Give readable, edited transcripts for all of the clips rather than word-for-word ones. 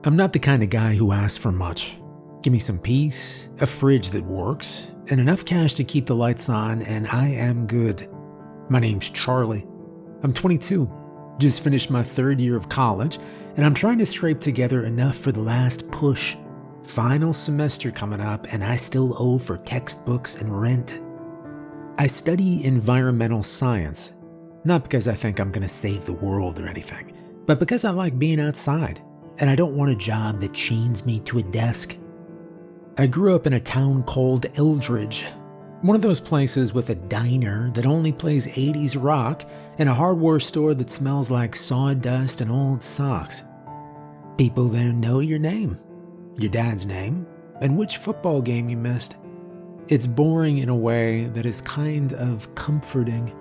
I'm not the kind of guy who asks for much. Give me some peace, a fridge that works, and enough cash to keep the lights on, and I am good. My name's Charlie. I'm 22, just finished my 3rd year of college, and I'm trying to scrape together enough for the last push. Final semester coming up, and I still owe for textbooks and rent. I study environmental science, not because I think I'm going to save the world or anything, but because I like being outside, and I don't want a job that chains me to a desk. I grew up in a town called Eldridge, one of those places with a diner that only plays 80s rock and a hardware store that smells like sawdust and old socks. People there know your name, your dad's name, and which football game you missed. It's boring in a way that is kind of comforting,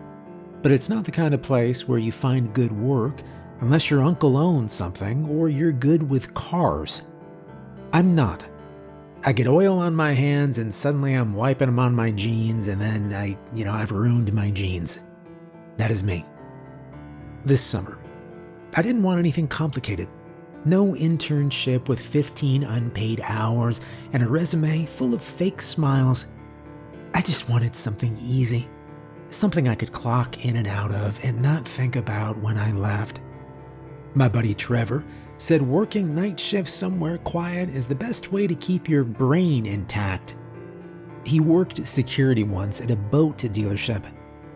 but it's not the kind of place where you find good work unless your uncle owns something or you're good with cars. I'm not. I get oil on my hands and suddenly I'm wiping them on my jeans and then I've ruined my jeans. That is me. This summer, I didn't want anything complicated. No internship with 15 unpaid hours and a resume full of fake smiles. I just wanted something easy. Something I could clock in and out of and not think about when I left. My buddy Trevor said working night shifts somewhere quiet is the best way to keep your brain intact. He worked security once at a boat dealership.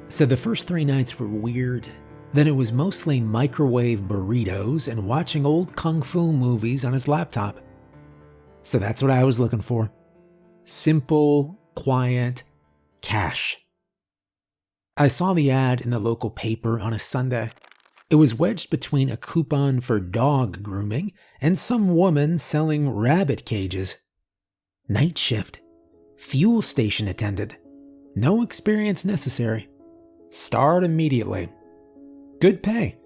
Said the first 3 nights were weird. Then it was mostly microwave burritos and watching old kung fu movies on his laptop. So that's what I was looking for. Simple, quiet, cash. I saw the ad in the local paper on a Sunday. It was wedged between a coupon for dog grooming and some woman selling rabbit cages. Night shift. Fuel station attendant. No experience necessary. Start immediately. Good pay.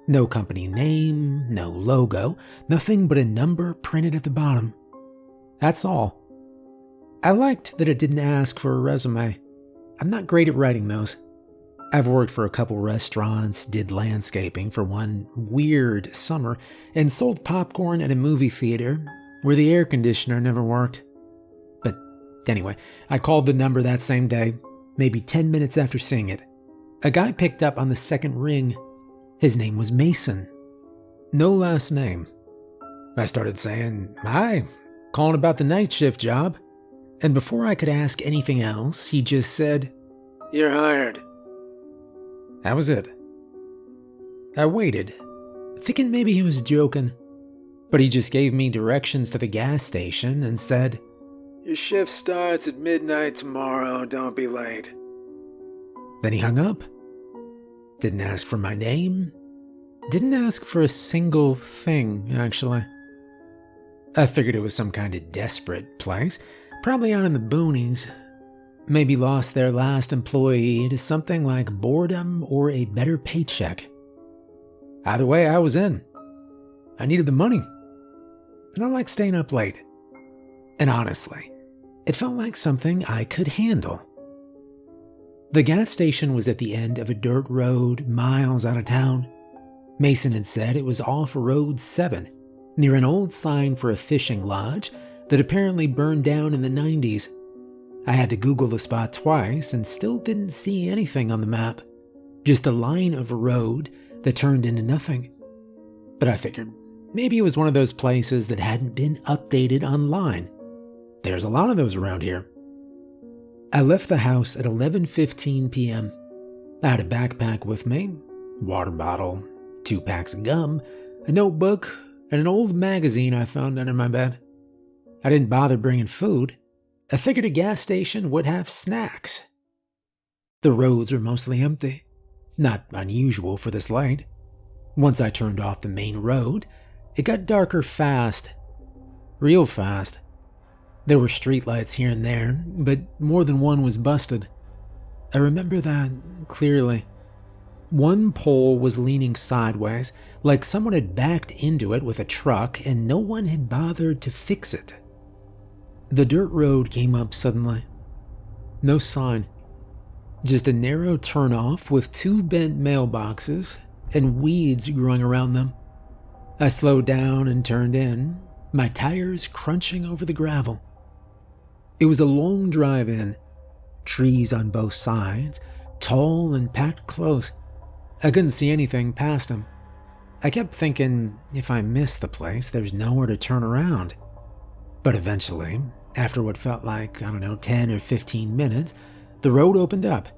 No company name, no logo, nothing but a number printed at the bottom. That's all. I liked that it didn't ask for a resume. I'm not great at writing those. I've worked for a couple restaurants, did landscaping for one weird summer, and sold popcorn at a movie theater where the air conditioner never worked. But anyway, I called the number that same day, maybe 10 minutes after seeing it. A guy picked up on the second ring. His name was Mason. No last name. I started saying, "Hi, calling about the night shift job." And before I could ask anything else, he just said, "You're hired." That was it. I waited, thinking maybe he was joking, but he just gave me directions to the gas station and said, "Your shift starts at midnight tomorrow, don't be late." Then he hung up. Didn't ask for my name. Didn't ask for a single thing, actually. I figured it was some kind of desperate place, probably out in the boonies. Maybe lost their last employee to something like boredom or a better paycheck. Either way, I was in. I needed the money. And I like staying up late. And honestly, it felt like something I could handle. The gas station was at the end of a dirt road miles out of town. Mason had said it was off Road 7, near an old sign for a fishing lodge that apparently burned down in the 90s. I had to Google the spot twice and still didn't see anything on the map. Just a line of road that turned into nothing. But I figured maybe it was one of those places that hadn't been updated online. There's a lot of those around here. I left the house at 11:15 p.m. I had a backpack with me, water bottle, 2 packs of gum, a notebook, and an old magazine I found under my bed. I didn't bother bringing food. I figured a gas station would have snacks. The roads were mostly empty, not unusual for this late. Once I turned off the main road, it got darker fast. Real fast. There were streetlights here and there, but more than one was busted. I remember that clearly. One pole was leaning sideways, like someone had backed into it with a truck and no one had bothered to fix it. The dirt road came up suddenly. No sign. Just a narrow turnoff with 2 bent mailboxes and weeds growing around them. I slowed down and turned in, my tires crunching over the gravel. It was a long drive in, trees on both sides, tall and packed close. I couldn't see anything past them. I kept thinking if I missed the place, there's nowhere to turn around. But eventually, after what felt like, 10 or 15 minutes, the road opened up,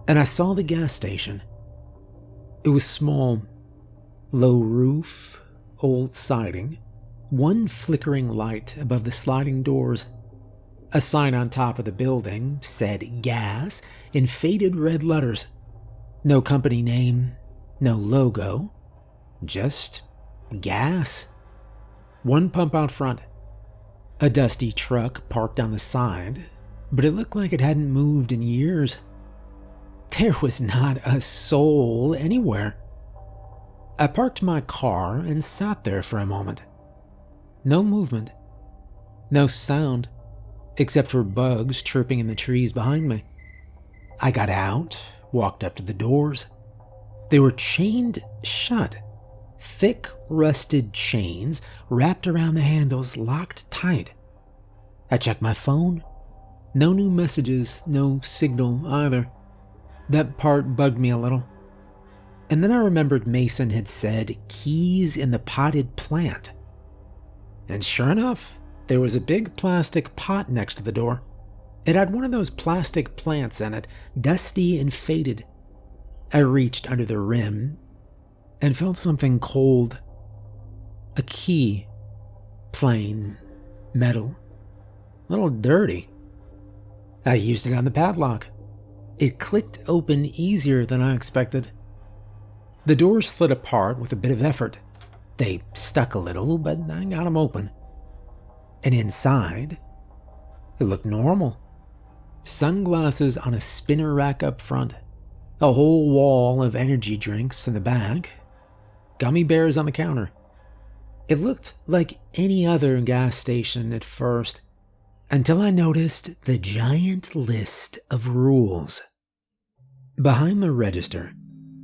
and I saw the gas station. It was small, low roof, old siding, one flickering light above the sliding doors. A sign on top of the building said gas in faded red letters. No company name, no logo, just gas. One pump out front. A dusty truck parked on the side, but it looked like it hadn't moved in years. There was not a soul anywhere. I parked my car and sat there for a moment. No movement, no sound, except for bugs chirping in the trees behind me. I got out, walked up to the doors. They were chained shut. Thick, rusted chains wrapped around the handles, locked tight. I checked my phone. No new messages, no signal either. That part bugged me a little. And then I remembered Mason had said keys in the potted plant. And sure enough, there was a big plastic pot next to the door. It had one of those plastic plants in it, dusty and faded. I reached under the rim and felt something cold. A key. Plain. Metal. A little dirty. I used it on the padlock. It clicked open easier than I expected. The doors slid apart with a bit of effort. They stuck a little, but I got them open. And inside, it looked normal. Sunglasses on a spinner rack up front. A whole wall of energy drinks in the back. Gummy bears on the counter. It looked like any other gas station at first, until I noticed the giant list of rules. Behind the register,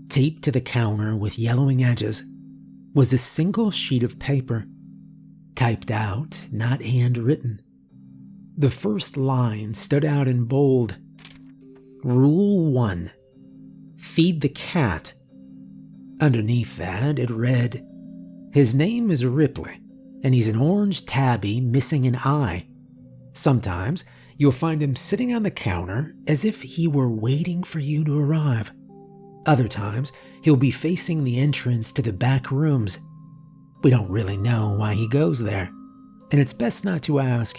taped to the counter with yellowing edges, was a single sheet of paper, typed out, not handwritten. The first line stood out in bold. Rule 1. Feed the cat. Underneath that, it read, his name is Ripley, and he's an orange tabby missing an eye. Sometimes you'll find him sitting on the counter as if he were waiting for you to arrive. Other times, he'll be facing the entrance to the back rooms. We don't really know why he goes there, and it's best not to ask.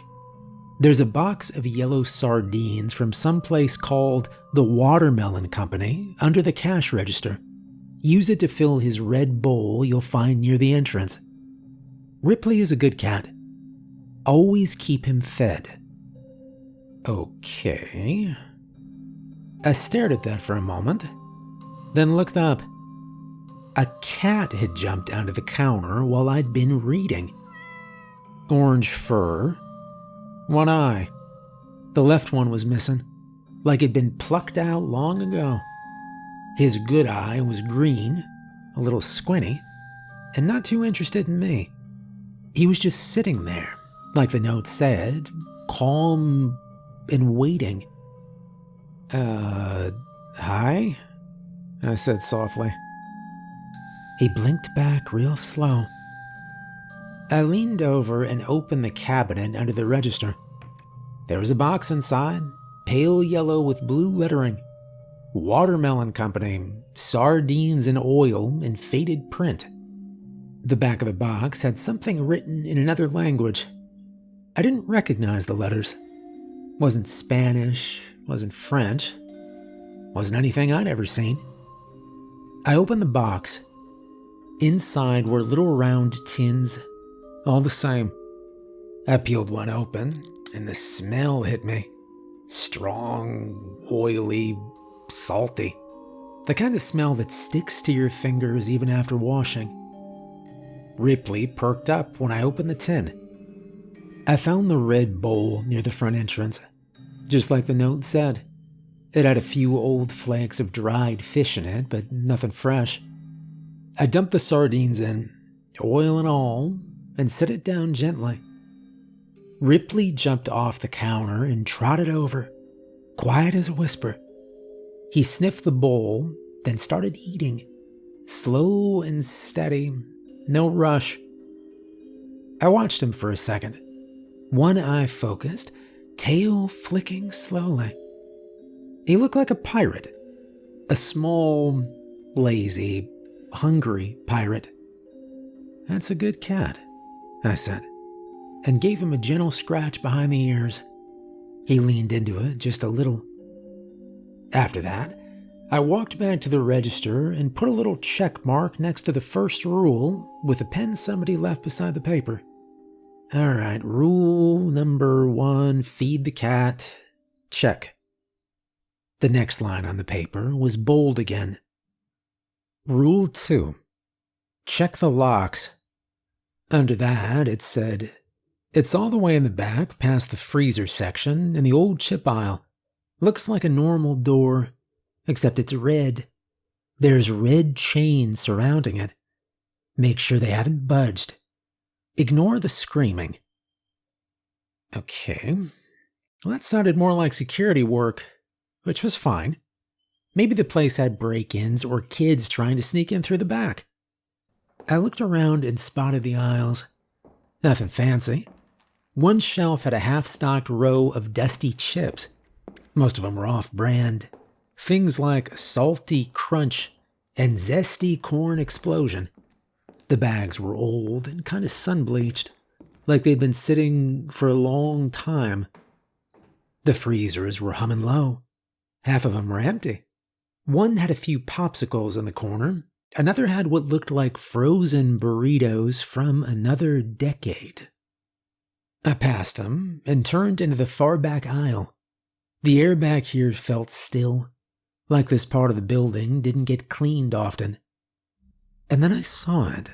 There's a box of yellow sardines from some place called the Watermelon Company under the cash register. Use it to fill his red bowl you'll find near the entrance. Ripley is a good cat. Always keep him fed. Okay. I stared at that for a moment, then looked up. A cat had jumped onto the counter while I'd been reading. Orange fur. One eye. The left one was missing, like it'd been plucked out long ago. His good eye was green, a little squinty, and not too interested in me. He was just sitting there, like the note said, calm and waiting. Hi? I said softly. He blinked back real slow. I leaned over and opened the cabinet under the register. There was a box inside, pale yellow with blue lettering. Watermelon Company, sardines in oil in faded print. The back of the box had something written in another language. I didn't recognize the letters. Wasn't Spanish, wasn't French, wasn't anything I'd ever seen. I opened the box. Inside were little round tins, all the same. I peeled one open, and the smell hit me. Strong, oily, salty. The kind of smell that sticks to your fingers even after washing. Ripley perked up when I opened the tin. I found the red bowl near the front entrance, just like the note said. It had a few old flakes of dried fish in it, but nothing fresh. I dumped the sardines in, oil and all, and set it down gently. Ripley jumped off the counter and trotted over, quiet as a whisper. He sniffed the bowl, then started eating, slow and steady, no rush. I watched him for a second, one eye focused, tail flicking slowly. He looked like a pirate, a small, lazy, hungry pirate. "That's a good cat," I said, and gave him a gentle scratch behind the ears. He leaned into it just a little. After that, I walked back to the register and put a little check mark next to the first rule with a pen somebody left beside the paper. All right, rule number 1, feed the cat. Check. The next line on the paper was bold again. Rule 2, check the locks. Under that, it said, "It's all the way in the back, past the freezer section and the old chip aisle. Looks like a normal door, except it's red. There's red chains surrounding it. Make sure they haven't budged. Ignore the screaming." Okay, well, that sounded more like security work, which was fine. Maybe the place had break-ins or kids trying to sneak in through the back. I looked around and spotted the aisles. Nothing fancy. One shelf had a half-stocked row of dusty chips. Most of them were off-brand. Things like Salty Crunch and Zesty Corn Explosion. The bags were old and kind of sun-bleached, like they'd been sitting for a long time. The freezers were humming low. Half of them were empty. One had a few popsicles in the corner. Another had what looked like frozen burritos from another decade. I passed them and turned into the far back aisle. The air back here felt still, like this part of the building didn't get cleaned often. And then I saw it.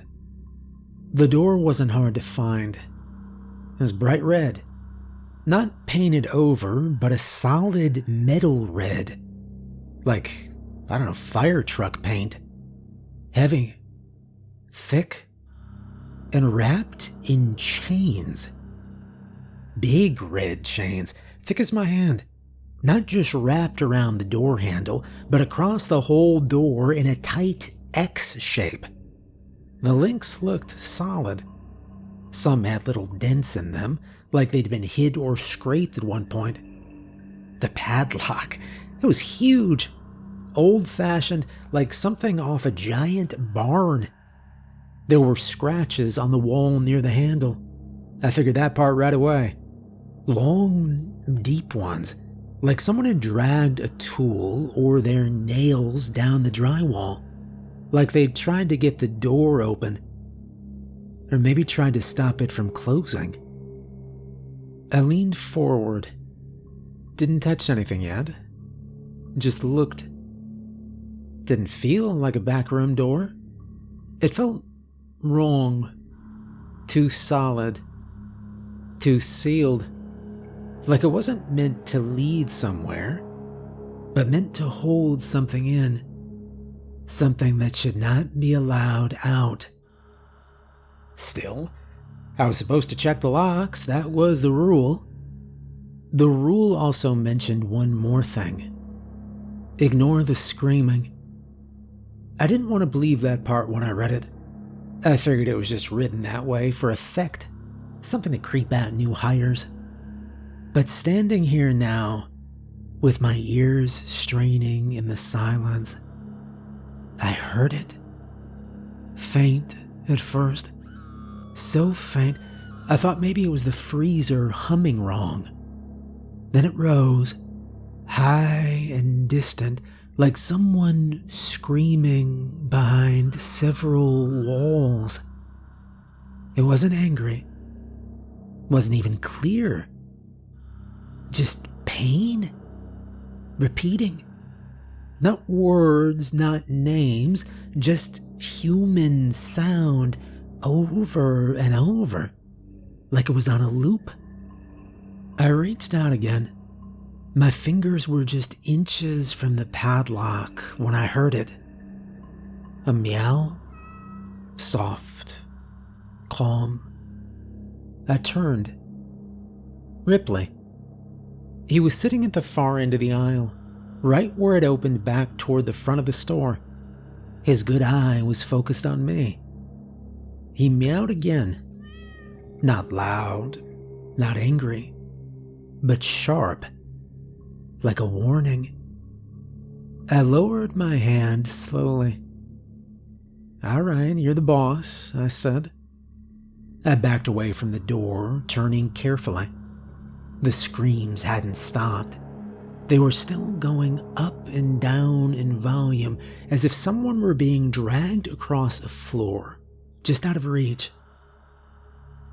The door wasn't hard to find. It was bright red. Not painted over, but a solid metal red. Like, I don't know, fire truck paint. Heavy, thick, and wrapped in chains. Big red chains, thick as my hand. Not just wrapped around the door handle, but across the whole door in a tight X shape. The links looked solid. Some had little dents in them, like they'd been hid or scraped at one point. The padlock, it was huge. Old-fashioned, like something off a giant barn. There were scratches on the wall near the handle. I figured that part right away. Long, deep ones, like someone had dragged a tool or their nails down the drywall, like they'd tried to get the door open, or maybe tried to stop it from closing. I leaned forward, didn't touch anything yet, just looked. Didn't feel like a backroom door. It felt wrong, too solid, too sealed, like it wasn't meant to lead somewhere, but meant to hold something in, something that should not be allowed out. Still, I was supposed to check the locks, that was the rule. The rule also mentioned one more thing. Ignore the screaming. I didn't want to believe that part when I read it. I figured it was just written that way for effect, something to creep out new hires. But standing here now, with my ears straining in the silence, I heard it. Faint at first. So faint, I thought maybe it was the freezer humming wrong. Then it rose, high and distant, like someone screaming behind several walls. It wasn't angry. Wasn't even clear. Just pain. Repeating. Not words, not names, just human sound over and over, like it was on a loop. I reached out again. My fingers were just inches from the padlock when I heard it. A meow, soft, calm. I turned. Ripley. He was sitting at the far end of the aisle, right where it opened back toward the front of the store. His good eye was focused on me. He meowed again. Not loud, not angry, but sharp, like a warning. I lowered my hand slowly. "All right, you're the boss," I said. I backed away from the door, turning carefully. The screams hadn't stopped. They were still going up and down in volume, as if someone were being dragged across a floor, just out of reach.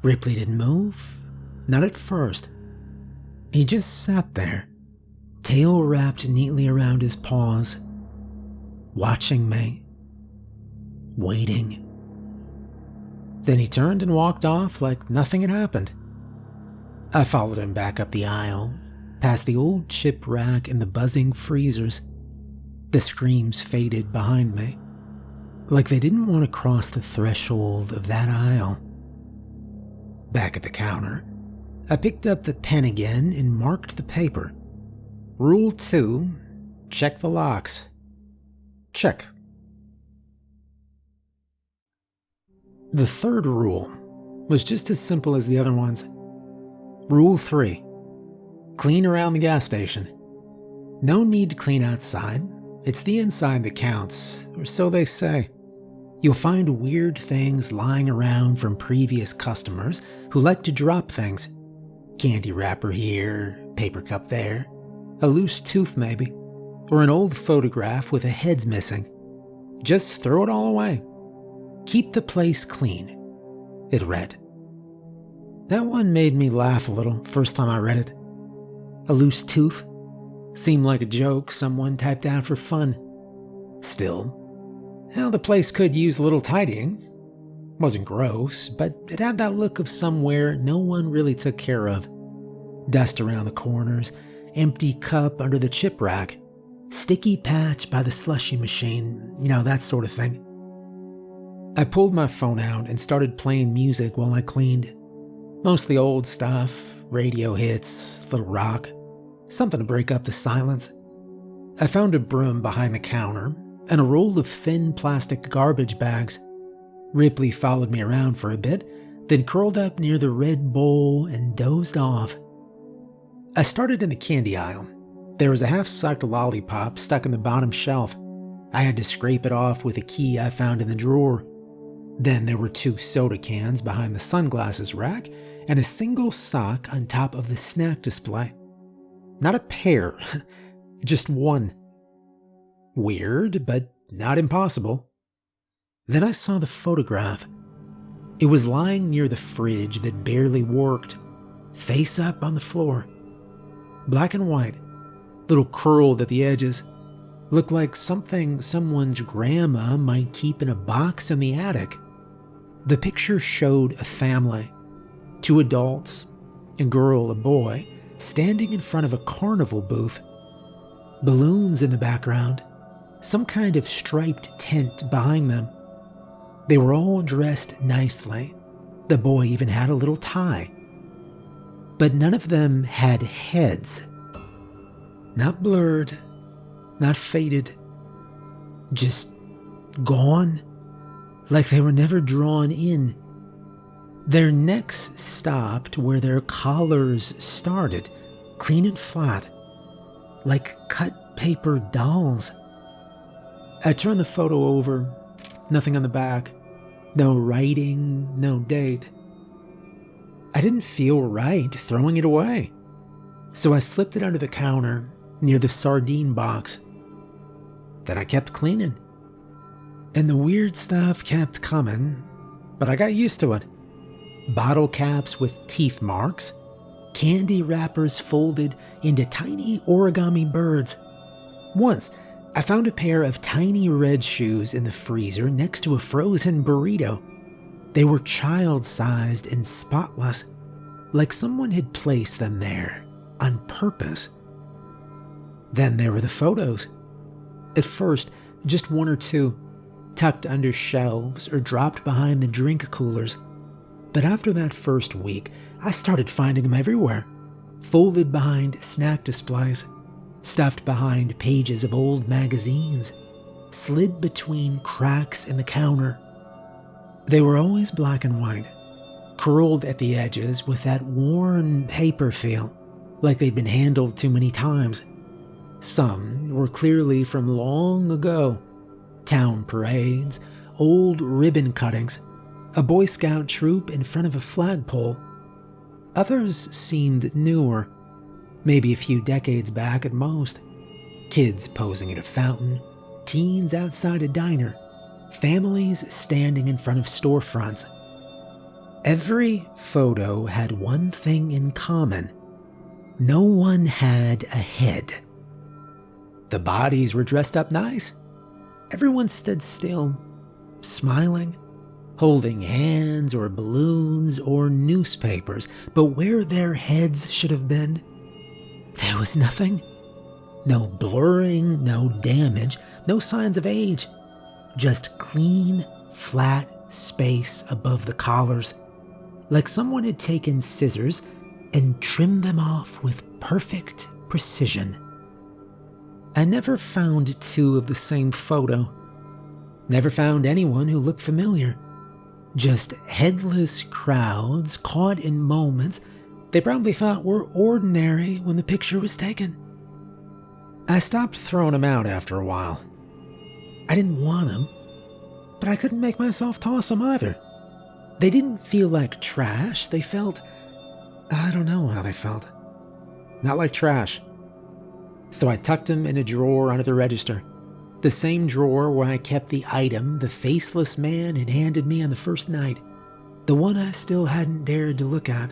Ripley didn't move, not at first. He just sat there, tail wrapped neatly around his paws, watching me, waiting. Then he turned and walked off like nothing had happened. I followed him back up the aisle, past the old chip rack and the buzzing freezers. The screams faded behind me, like they didn't want to cross the threshold of that aisle. Back at the counter, I picked up the pen again and marked the paper. Rule 2, check the locks. Check. The third rule was just as simple as the other ones. Rule 3, clean around the gas station. No need to clean outside. It's the inside that counts, or so they say. You'll find weird things lying around from previous customers who like to drop things. Candy wrapper here, paper cup there, a loose tooth maybe, or an old photograph with a head's missing. Just throw it all away. Keep the place clean, it read. That one made me laugh a little first time I read it. A loose tooth? Seemed like a joke someone typed out for fun. Still, well, the place could use a little tidying. Wasn't gross, but it had that look of somewhere no one really took care of. Dust around the corners, empty cup under the chip rack, sticky patch by the slushy machine, that sort of thing. I pulled my phone out and started playing music while I cleaned. Mostly old stuff, radio hits, little rock, something to break up the silence. I found a broom behind the counter and a roll of thin plastic garbage bags. Ripley followed me around for a bit, then curled up near the red bowl and dozed off. I started in the candy aisle. There was a half-sucked lollipop stuck in the bottom shelf. I had to scrape it off with a key I found in the drawer. Then there were 2 soda cans behind the sunglasses rack and a single sock on top of the snack display. Not a pair, just one. Weird, but not impossible. Then I saw the photograph. It was lying near the fridge that barely worked, face up on the floor. Black and white, little curled at the edges. Looked like something someone's grandma might keep in a box in the attic. The picture showed a family, 2 adults, a girl, a boy, standing in front of a carnival booth. Balloons in the background, some kind of striped tent behind them. They were all dressed nicely. The boy even had a little tie. But none of them had heads. Not blurred, not faded, just gone, like they were never drawn in. Their necks stopped where their collars started, clean and flat, like cut paper dolls. I turned the photo over, nothing on the back, no writing, no date. I didn't feel right throwing it away, so I slipped it under the counter near the sardine box. Then I kept cleaning. And the weird stuff kept coming, but I got used to it. Bottle caps with teeth marks, candy wrappers folded into tiny origami birds. Once, I found a pair of tiny red shoes in the freezer next to a frozen burrito. They were child-sized and spotless, like someone had placed them there on purpose. Then there were the photos. At first, just 1 or 2, tucked under shelves or dropped behind the drink coolers. But after that first week, I started finding them everywhere. Folded behind snack displays, stuffed behind pages of old magazines, slid between cracks in the counter. They were always black and white, curled at the edges with that worn paper feel, like they'd been handled too many times. Some were clearly from long ago. Town parades, old ribbon cuttings, a Boy Scout troop in front of a flagpole. Others seemed newer, maybe a few decades back at most. Kids posing at a fountain, teens outside a diner, families standing in front of storefronts. Every photo had one thing in common. No one had a head. The bodies were dressed up nice. Everyone stood still, smiling, holding hands or balloons or newspapers, but where their heads should have been, there was nothing. No blurring, no damage, no signs of age. Just clean, flat space above the collars, like someone had taken scissors and trimmed them off with perfect precision. I never found two of the same photo. Never found anyone who looked familiar. Just headless crowds caught in moments they probably thought were ordinary when the picture was taken. I stopped throwing them out after a while. I didn't want them, but I couldn't make myself toss them either. They didn't feel like trash. They felt... I don't know how they felt. Not like trash. So I tucked them in a drawer under the register. The same drawer where I kept the item the faceless man had handed me on the first night. The one I still hadn't dared to look at.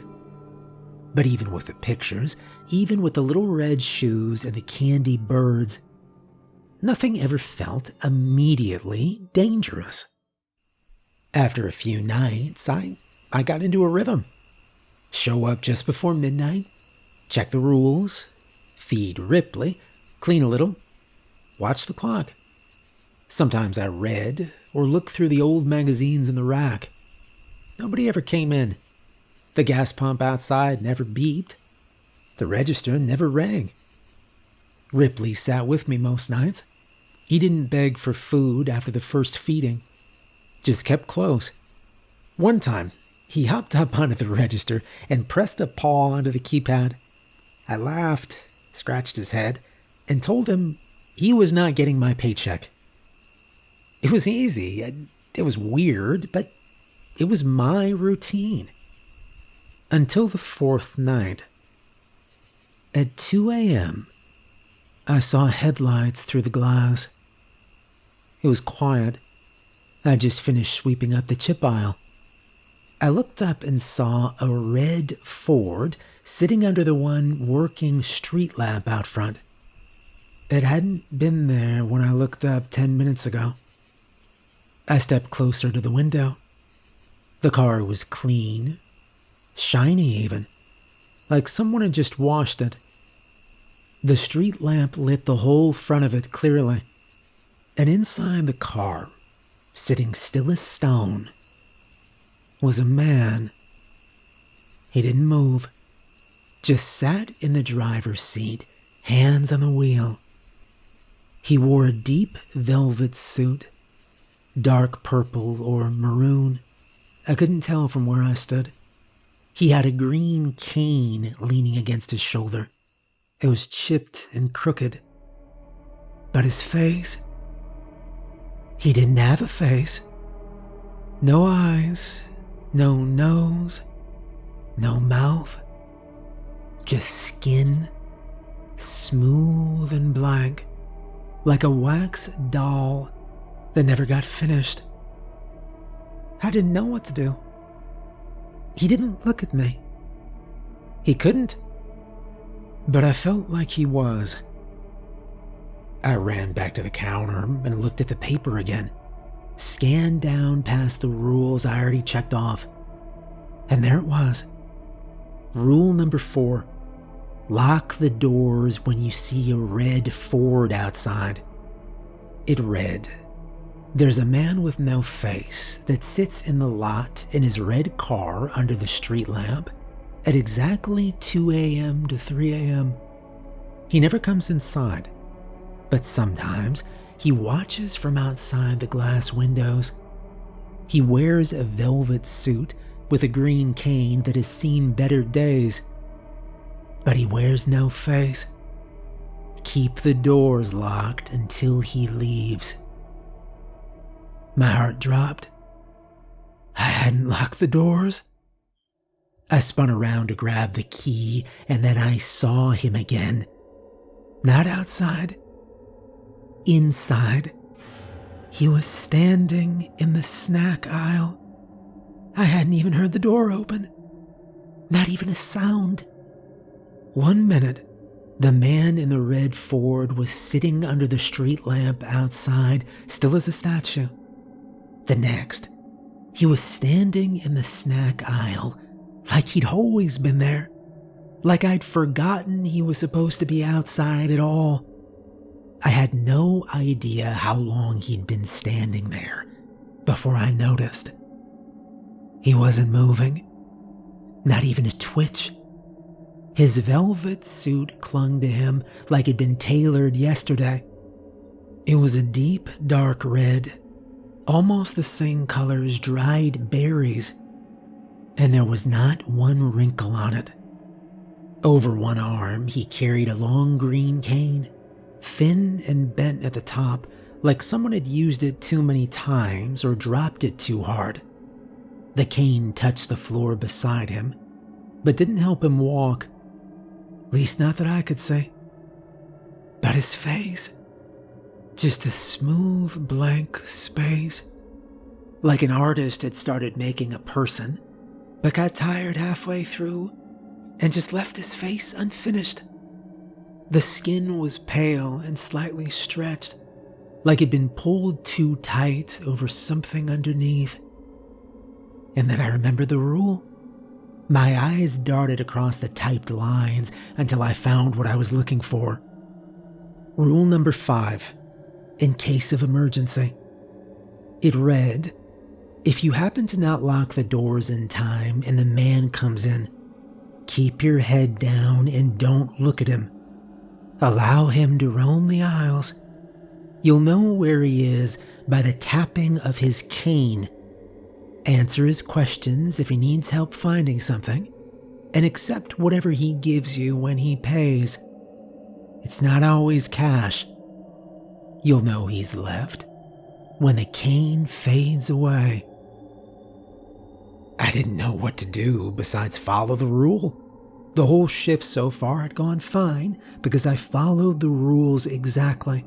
But even with the pictures, even with the little red shoes and the candy birds, nothing ever felt immediately dangerous. After a few nights, I got into a rhythm. Show up just before midnight, check the rules, feed Ripley, clean a little, watch the clock. Sometimes I read or looked through the old magazines in the rack. Nobody ever came in. The gas pump outside never beeped. The register never rang. Ripley sat with me most nights. He didn't beg for food after the first feeding. Just kept close. One time, he hopped up onto the register and pressed a paw onto the keypad. I laughed, scratched his head, and told him he was not getting my paycheck. It was easy. It was weird, but it was my routine. Until the fourth night. At 2 a.m., I saw headlights through the glass. It was quiet. I just finished sweeping up the chip aisle. I looked up and saw a red Ford sitting under the one working street lamp out front. It hadn't been there when I looked up 10 minutes ago. I stepped closer to the window. The car was clean, shiny even, like someone had just washed it. The street lamp lit the whole front of it clearly, and inside the car, sitting still as stone, was a man. He didn't move, just sat in the driver's seat, hands on the wheel. He wore a deep velvet suit, dark purple or maroon. I couldn't tell from where I stood. He had a green cane leaning against his shoulder. It was chipped and crooked. But his face... he didn't have a face. No eyes, no nose, no mouth. Just skin, smooth and blank, like a wax doll that never got finished. I didn't know what to do. He didn't look at me. He couldn't. But I felt like he was. I ran back to the counter and looked at the paper again, scanned down past the rules I already checked off. And there it was. Rule number 4. Lock the doors when you see a red Ford outside. It read, There's a man with no face that sits in the lot in his red car under the street lamp at exactly 2 a.m. to 3 a.m. He never comes inside, but sometimes he watches from outside the glass windows. He wears a velvet suit with a green cane that has seen better days, but he wears no face. Keep the doors locked until he leaves. My heart dropped. I hadn't locked the doors. I spun around to grab the key, and then I saw him again. Not outside. Inside. He was standing in the snack aisle. I hadn't even heard the door open. Not even a sound. 1 minute, the man in the red Ford was sitting under the street lamp outside, still as a statue. The next, he was standing in the snack aisle, like he'd always been there, like I'd forgotten he was supposed to be outside at all. I had no idea how long he'd been standing there before I noticed. He wasn't moving, not even a twitch. His velvet suit clung to him like it'd been tailored yesterday. It was a deep, dark red, almost the same color as dried berries, and there was not one wrinkle on it. Over one arm, he carried a long green cane, thin and bent at the top, like someone had used it too many times or dropped it too hard. The cane touched the floor beside him, but didn't help him walk, at least not that I could see. But his face, just a smooth, blank space, like an artist had started making a person, but got tired halfway through and just left his face unfinished. The skin was pale and slightly stretched, like it'd been pulled too tight over something underneath. And then I remembered the rule. My eyes darted across the typed lines until I found what I was looking for. Rule number 5. In case of emergency. It read, if you happen to not lock the doors in time and the man comes in, keep your head down and don't look at him. Allow him to roam the aisles. You'll know where he is by the tapping of his cane. Answer his questions if he needs help finding something, and accept whatever he gives you when he pays. It's not always cash. You'll know he's left when the cane fades away. I didn't know what to do besides follow the rule. The whole shift so far had gone fine because I followed the rules exactly.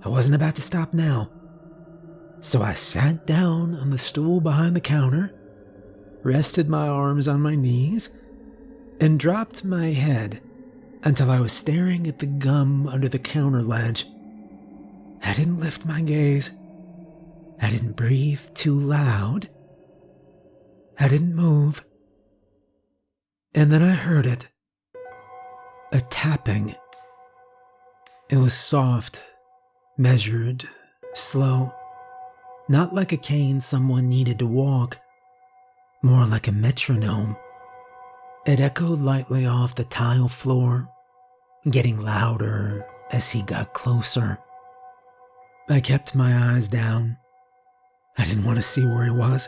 I wasn't about to stop now. So I sat down on the stool behind the counter, rested my arms on my knees, and dropped my head until I was staring at the gum under the counter ledge. I didn't lift my gaze. I didn't breathe too loud. I didn't move. And then I heard it. A tapping. It was soft, measured, slow. Not like a cane someone needed to walk. More like a metronome. It echoed lightly off the tile floor, getting louder as he got closer. I kept my eyes down. I didn't want to see where he was.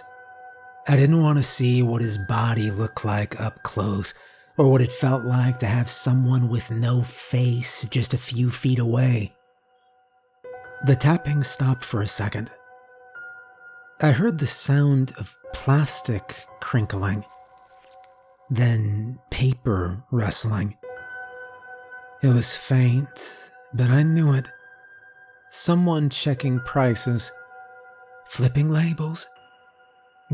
I didn't want to see what his body looked like up close, or what it felt like to have someone with no face just a few feet away. The tapping stopped for a second. I heard the sound of plastic crinkling, then paper rustling. It was faint, but I knew it. Someone checking prices, flipping labels,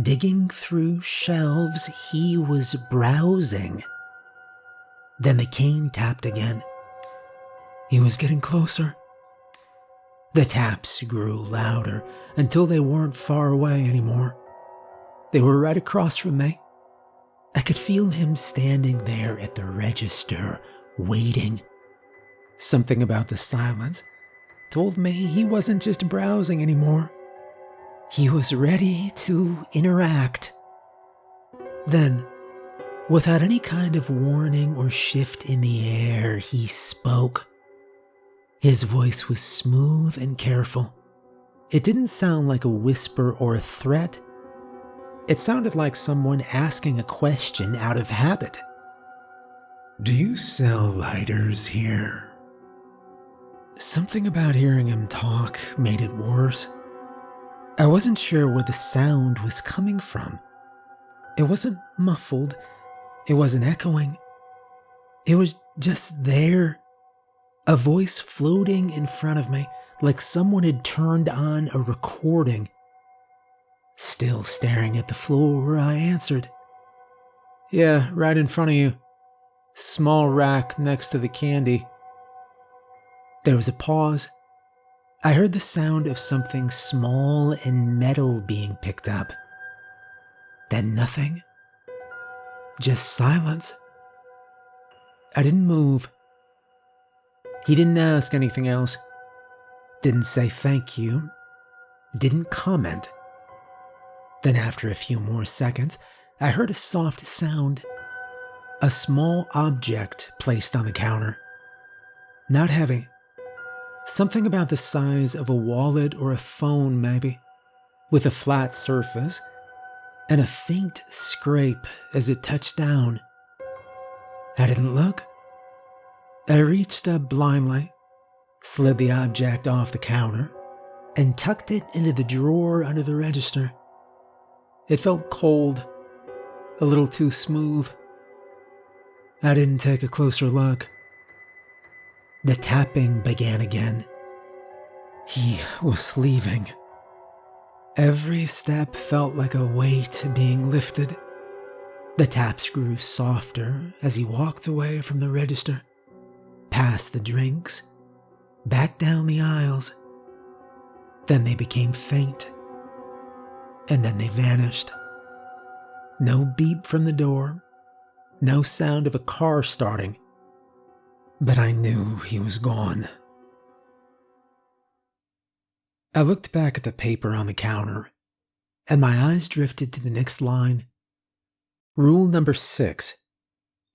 digging through shelves. He was browsing. Then the cane tapped again. He was getting closer. The taps grew louder until they weren't far away anymore. They were right across from me. I could feel him standing there at the register, waiting. Something about the silence told me he wasn't just browsing anymore. He was ready to interact. Then, without any kind of warning or shift in the air, he spoke. His voice was smooth and careful. It didn't sound like a whisper or a threat. It sounded like someone asking a question out of habit. "Do you sell lighters here?" Something about hearing him talk made it worse. I wasn't sure where the sound was coming from. It wasn't muffled. It wasn't echoing. It was just there. A voice floating in front of me, like someone had turned on a recording. Still staring at the floor, I answered. "Yeah, right in front of you. Small rack next to the candy." There was a pause. I heard the sound of something small and metal being picked up. Then nothing. Just silence. I didn't move. He didn't ask anything else. Didn't say thank you. Didn't comment. Then after a few more seconds, I heard a soft sound. A small object placed on the counter. Not heavy. Something about the size of a wallet or a phone, maybe, with a flat surface and a faint scrape as it touched down. I didn't look. I reached up blindly, slid the object off the counter, and tucked it into the drawer under the register. It felt cold, a little too smooth. I didn't take a closer look. The tapping began again. He was leaving. Every step felt like a weight being lifted. The taps grew softer as he walked away from the register, past the drinks, back down the aisles. Then they became faint, and then they vanished. No beep from the door, no sound of a car starting. But I knew he was gone. I looked back at the paper on the counter, and my eyes drifted to the next line. Rule number 6.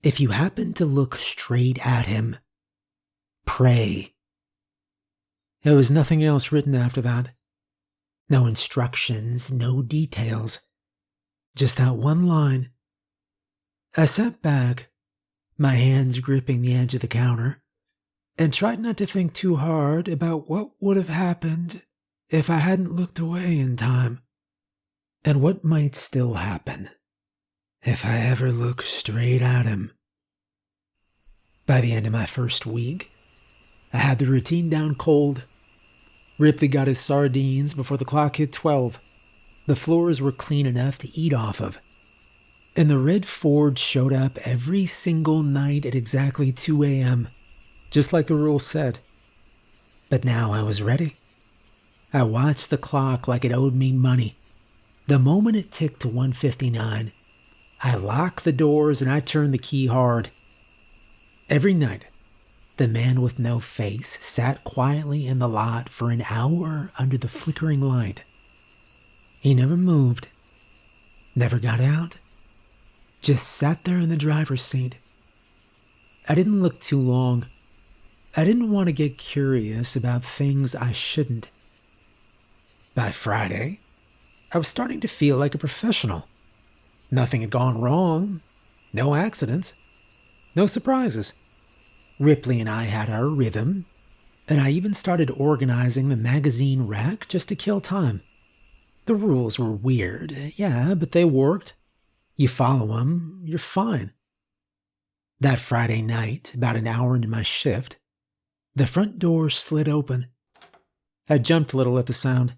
If you happen to look straight at him, pray. There was nothing else written after that. No instructions, no details. Just that one line. I sat back, my hands gripping the edge of the counter, and tried not to think too hard about what would have happened if I hadn't looked away in time, and what might still happen if I ever looked straight at him. By the end of my first week, I had the routine down cold. Ripley got his sardines before the clock hit 12. The floors were clean enough to eat off of. And the red Ford showed up every single night at exactly 2 a.m., just like the rule said. But now I was ready. I watched the clock like it owed me money. The moment it ticked to 1:59, I locked the doors and I turned the key hard. Every night, the man with no face sat quietly in the lot for an hour under the flickering light. He never moved, never got out, just sat there in the driver's seat. I didn't look too long. I didn't want to get curious about things I shouldn't. By Friday, I was starting to feel like a professional. Nothing had gone wrong, no accidents, no surprises. Ripley and I had our rhythm, and I even started organizing the magazine rack just to kill time. The rules were weird, yeah, but they worked. You follow them, you're fine. That Friday night, about an hour into my shift, the front door slid open. I jumped a little at the sound.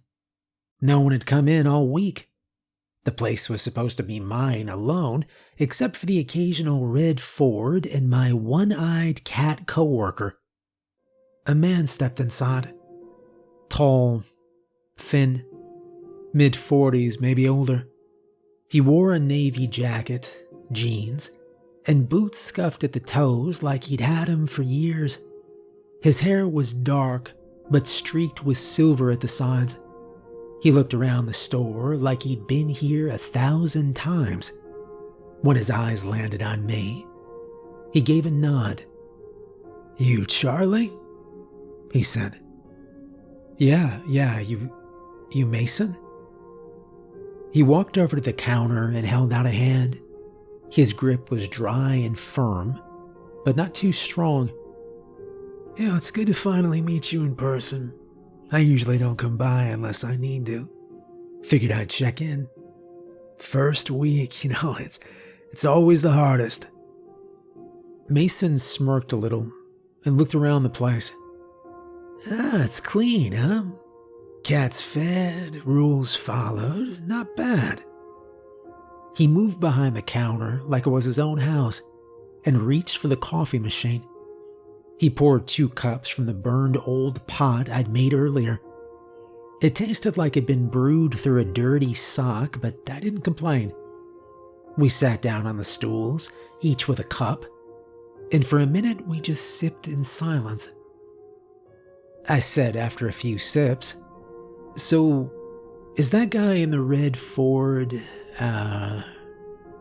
No one had come in all week. The place was supposed to be mine alone, except for the occasional red Ford and my one-eyed cat coworker. A man stepped inside. Tall, thin, mid-40s, maybe older. He wore a navy jacket, jeans, and boots scuffed at the toes like he'd had them for years. His hair was dark, but streaked with silver at the sides. He looked around the store like he'd been here 1,000 times. When his eyes landed on me, he gave a nod. "You Charlie?" he said. Yeah, you Mason?" He walked over to the counter and held out a hand. His grip was dry and firm, but not too strong. "Yeah, it's good to finally meet you in person. I usually don't come by unless I need to. Figured I'd check in. First week, it's always the hardest." Mason smirked a little and looked around the place. It's clean, huh? Cats fed, rules followed, not bad." He moved behind the counter like it was his own house and reached for the coffee machine. He poured 2 cups from the burned old pot I'd made earlier. It tasted like it'd been brewed through a dirty sock, but I didn't complain. We sat down on the stools, each with a cup, and for a minute we just sipped in silence. I said after a few sips, "So, is that guy in the red Ford,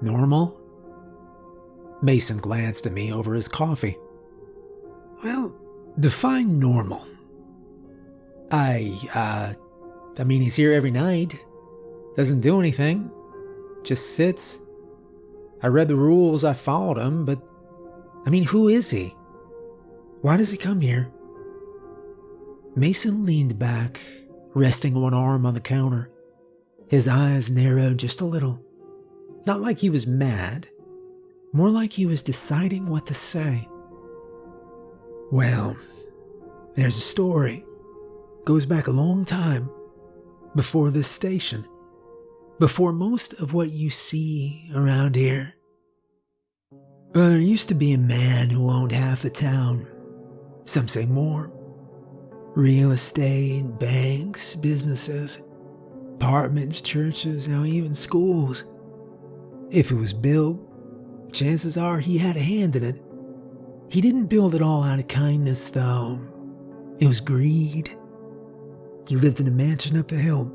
normal?" Mason glanced at me over his coffee. "Well, define normal." I mean, he's here every night. Doesn't do anything. Just sits. I read the rules, I followed them, but, who is he? Why does he come here?" Mason leaned back, resting one arm on the counter. His eyes narrowed just a little. Not like he was mad, more like he was deciding what to say. "Well, there's a story. Goes back a long time. Before this station. Before most of what you see around here. Well, there used to be a man who owned half the town. Some say more. Real estate, banks, businesses, apartments, churches, even schools. If it was built, chances are he had a hand in it. He didn't build it all out of kindness, though. It was greed. He lived in a mansion up the hill.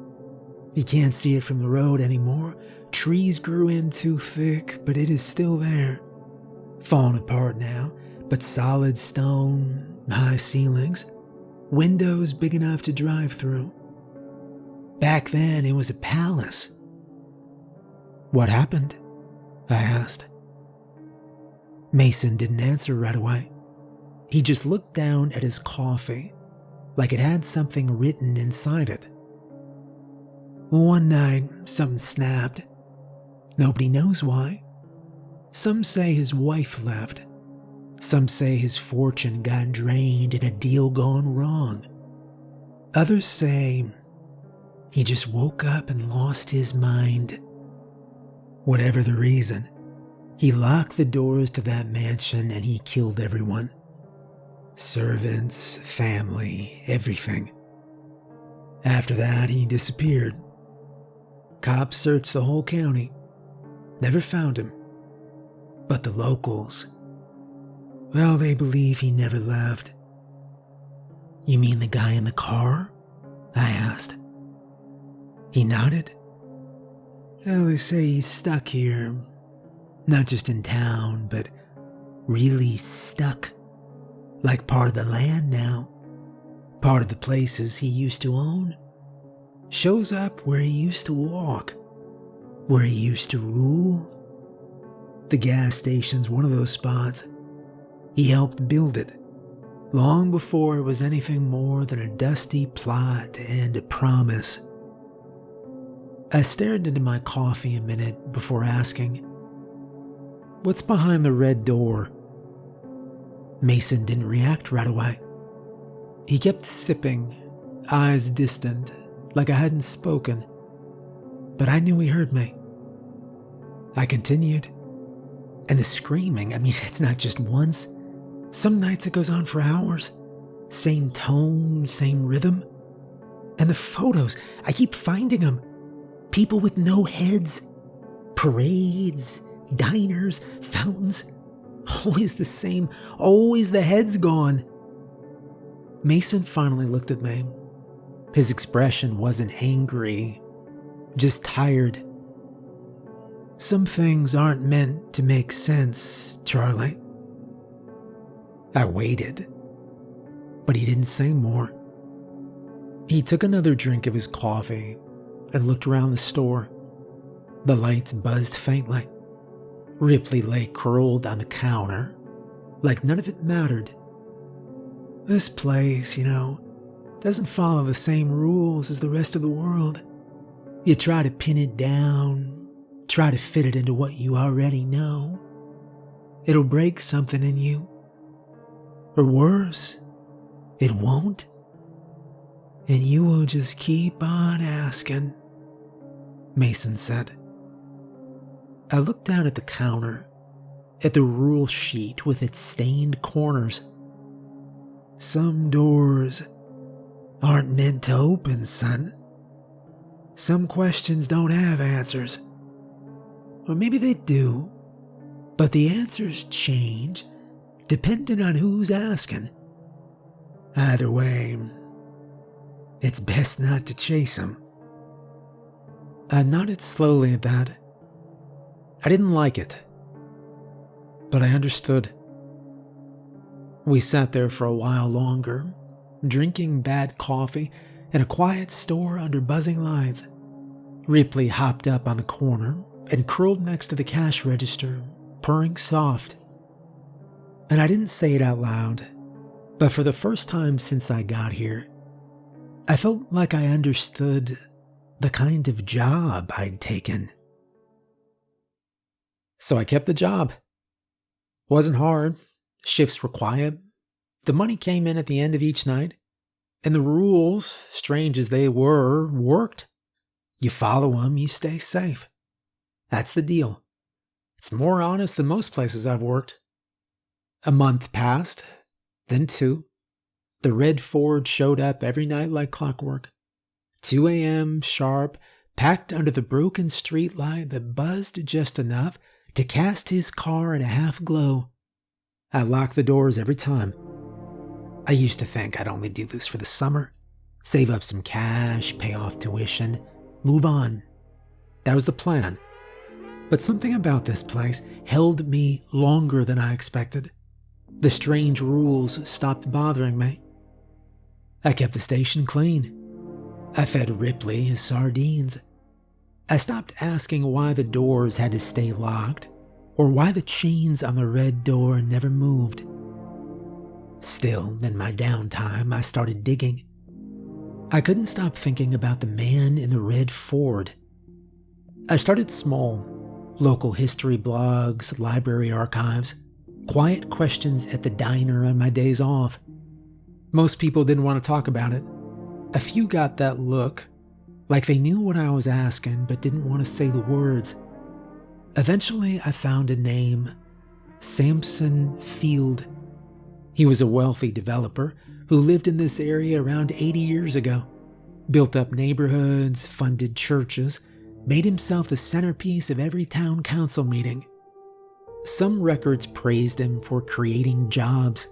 You can't see it from the road anymore. Trees grew in too thick, but it is still there. Fallen apart now, but solid stone, high ceilings, windows big enough to drive through. Back then, it was a palace." "What happened?" I asked. Mason didn't answer right away. He just looked down at his coffee, like it had something written inside it. "One night, something snapped. Nobody knows why. Some say his wife left. Some say his fortune got drained in a deal gone wrong. Others say he just woke up and lost his mind. Whatever the reason, he locked the doors to that mansion and he killed everyone. Servants, family, everything. After that, he disappeared. Cops searched the whole county. Never found him. But the locals, well, they believe he never left." "You mean the guy in the car?" I asked. He nodded. "Well, they say he's stuck here. Not just in town, but really stuck. Like part of the land now. Part of the places he used to own. Shows up where he used to walk. Where he used to rule. The gas station's one of those spots. He helped build it, long before it was anything more than a dusty plot and a promise." I stared into my coffee a minute before asking, "What's behind the red door?" Mason didn't react right away. He kept sipping, eyes distant, like I hadn't spoken. But I knew he heard me. I continued. And the screaming, it's not just once. Some nights it goes on for hours. Same tone, same rhythm. And the photos, I keep finding them. People with no heads. Parades, diners, fountains. Always the same, always the heads gone. Mason finally looked at me. His expression wasn't angry, just tired. "Some things aren't meant to make sense, Charlie." I waited, but he didn't say more. He took another drink of his coffee and looked around the store. The lights buzzed faintly. Ripley lay curled on the counter, like none of it mattered. "This place, doesn't follow the same rules as the rest of the world. You try to pin it down, try to fit it into what you already know. It'll break something in you. Or worse, it won't. And you will just keep on asking," Mason said. I looked down at the counter, at the rule sheet with its stained corners. "Some doors aren't meant to open, son. Some questions don't have answers. Or maybe they do, but the answers change depending on who's asking. Either way, it's best not to chase them." I nodded slowly at that. I didn't like it, but I understood. We sat there for a while longer, drinking bad coffee in a quiet store under buzzing lights. Ripley hopped up on the corner and curled next to the cash register, purring soft. And I didn't say it out loud, but for the first time since I got here, I felt like I understood the kind of job I'd taken. So I kept the job. Wasn't hard. Shifts were quiet. The money came in at the end of each night. And the rules, strange as they were, worked. You follow them, you stay safe. That's the deal. It's more honest than most places I've worked. A month passed, then 2. The red Ford showed up every night like clockwork. 2 a.m. sharp, packed under the broken street light that buzzed just enough to cast his car in a half glow. I locked the doors every time. I used to think I'd only do this for the summer, save up some cash, pay off tuition, move on. That was the plan. But something about this place held me longer than I expected. The strange rules stopped bothering me. I kept the station clean. I fed Ripley his sardines. I stopped asking why the doors had to stay locked, or why the chains on the red door never moved. Still, in my downtime, I started digging. I couldn't stop thinking about the man in the red Ford. I started small, local history blogs, library archives, quiet questions at the diner on my days off. Most people didn't want to talk about it. A few got that look, like they knew what I was asking but didn't want to say the words. Eventually, I found a name, Samson Field. He was a wealthy developer who lived in this area around 80 years ago, built up neighborhoods, funded churches, made himself the centerpiece of every town council meeting. Some records praised him for creating jobs.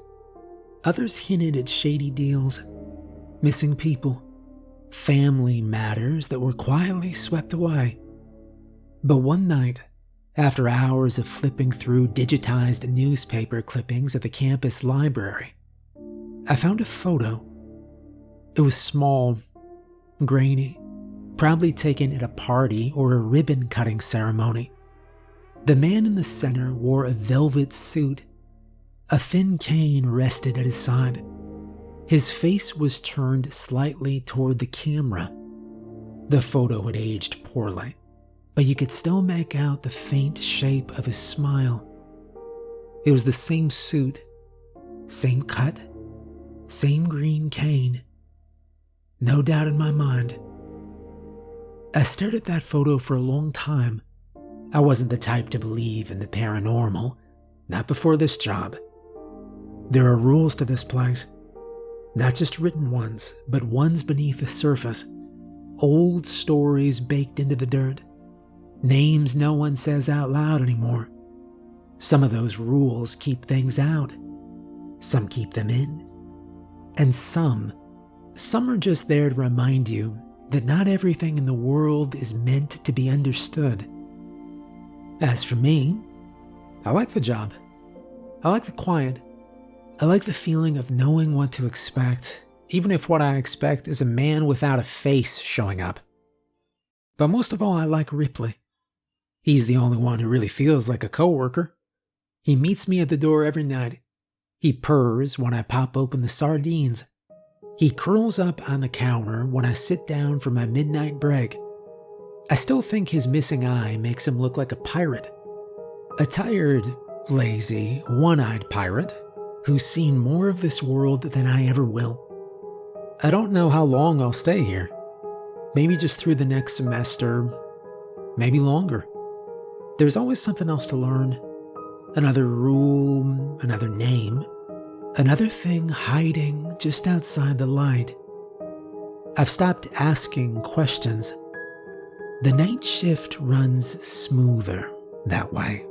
Others hinted at shady deals, missing people, family matters that were quietly swept away. But one night, after hours of flipping through digitized newspaper clippings at the campus library, I found a photo. It was small, grainy, probably taken at a party or a ribbon-cutting ceremony. The man in the center wore a velvet suit. A thin cane rested at his side. His face was turned slightly toward the camera. The photo had aged poorly, but you could still make out the faint shape of his smile. It was the same suit, same cut, same green cane. No doubt in my mind. I stared at that photo for a long time. I wasn't the type to believe in the paranormal, not before this job. There are rules to this place, not just written ones, but ones beneath the surface. Old stories baked into the dirt. Names no one says out loud anymore. Some of those rules keep things out. Some keep them in. And some Some are just there to remind you that not everything in the world is meant to be understood. As for me, I like the job. I like the quiet. I like the feeling of knowing what to expect, even if what I expect is a man without a face showing up. But most of all, I like Ripley. He's the only one who really feels like a coworker. He meets me at the door every night. He purrs when I pop open the sardines. He curls up on the counter when I sit down for my midnight break. I still think his missing eye makes him look like a pirate. A tired, lazy, one-eyed pirate who's seen more of this world than I ever will. I don't know how long I'll stay here. Maybe just through the next semester, maybe longer. There's always something else to learn. Another rule, another name, another thing hiding just outside the light. I've stopped asking questions. The night shift runs smoother that way.